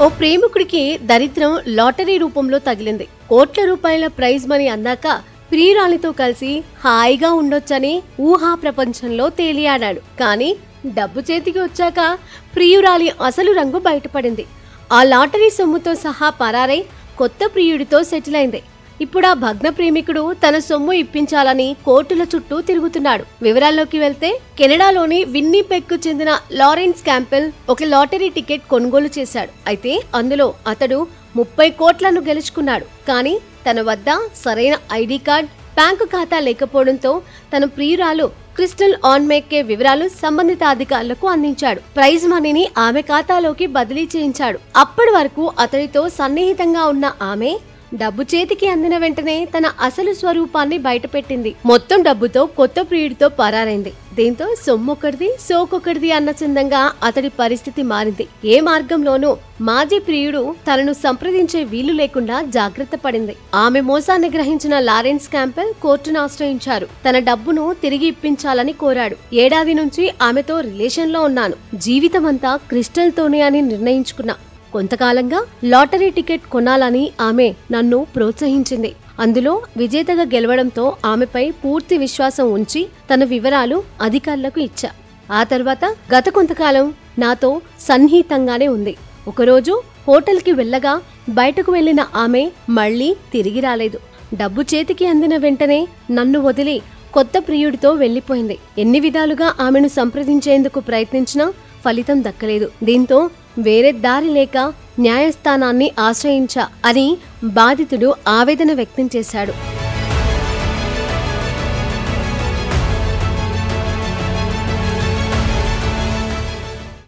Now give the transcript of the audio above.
ఓ ప్రేమికుడికి దరిద్రం లాటరీ రూపంలో తగిలింది. కోట్ల రూపాయల ప్రైజ్ మనీ అందాక ప్రియురాలితో కలిసి హాయిగా ఉండొచ్చని ఊహా ప్రపంచంలో తేలియాడాడు. కానీ డబ్బు చేతికి వచ్చాక ప్రియురాలి అసలు రంగు బయటపడింది. ఆ లాటరీ సొమ్ముతో సహా పరారై కొత్త ప్రియుడితో సెటిల్ అయింది. ఇప్పుడు ఆ భగ్న ప్రేమికుడు తన సొమ్ము ఇప్పించాలని కోర్టుల చుట్టూ తిరుగుతున్నాడు. వివరాల్లోకి వెళ్తే, కెనడాలోని విన్నీపెగ్కు చెందిన లారెన్స్ క్యాంపెల్ ఒక లాటరీ టికెట్ కొనుగోలు చేశాడు. అయితే అందులో అతడు 30 కోట్లను గెలుచుకున్నాడు. కానీ తన వద్ద సరైన ఐడి కార్డ్, బ్యాంకు ఖాతా లేకపోవడంతో తన ప్రియురాలు క్రిస్టల్ ఆన్మేకే వివరాలు సంబంధిత అధికారులకు అందించాడు. ప్రైజ్ మనీని ఆమె ఖాతాలోకి బదిలీ చేయించాడు. అప్పటి వరకు అతడితో సన్నిహితంగా ఉన్న ఆమె డబ్బు చేతికి అందిన వెంటనే తన అసలు స్వరూపాన్ని బయటపెట్టింది. మొత్తం డబ్బుతో కొత్త ప్రియుడితో పరారైంది. దీంతో సొమ్మొకటిది సోకొకటిది అన్న చందంగా అతడి పరిస్థితి మారింది. ఏ మార్గంలోనూ మాజీ ప్రియుడు తనను సంప్రదించే వీలు లేకుండా జాగ్రత్త పడింది. ఆమె మోసాన్ని గ్రహించిన లారెన్స్ క్యాంపెల్ కోర్టును ఆశ్రయించారు. తన డబ్బును తిరిగి ఇప్పించాలని కోరాడు. ఏడాది నుంచి ఆమెతో రిలేషన్ లో ఉన్నాను, జీవితమంతా క్రిస్టల్ తోనే అని నిర్ణయించుకున్నా. కొంతకాలంగా లాటరీ టికెట్ కొనాలని ఆమె నన్ను ప్రోత్సహించింది. అందులో విజేతగా గెలవడంతో ఆమెపై పూర్తి విశ్వాసం ఉంచి తన వివరాలు అధికారులకు ఇచ్చా. ఆ తర్వాత గత కొంతకాలం నాతో సన్నిహితంగానే ఉంది. ఒకరోజు హోటల్కి వెళ్ళగా బయటకు వెళ్లిన ఆమె మళ్లీ తిరిగి రాలేదు. డబ్బు చేతికి అందిన వెంటనే నన్ను వదిలి కొత్త ప్రియుడితో వెళ్లిపోయింది. ఎన్ని విధాలుగా ఆమెను సంప్రదించేందుకు ప్రయత్నించినా ఫలితం దక్కలేదు. దీంతో వేరే దారి లేక న్యాయస్థానాన్ని ఆశ్రయించా అని బాధితుడు ఆవేదన వ్యక్తం చేశాడు.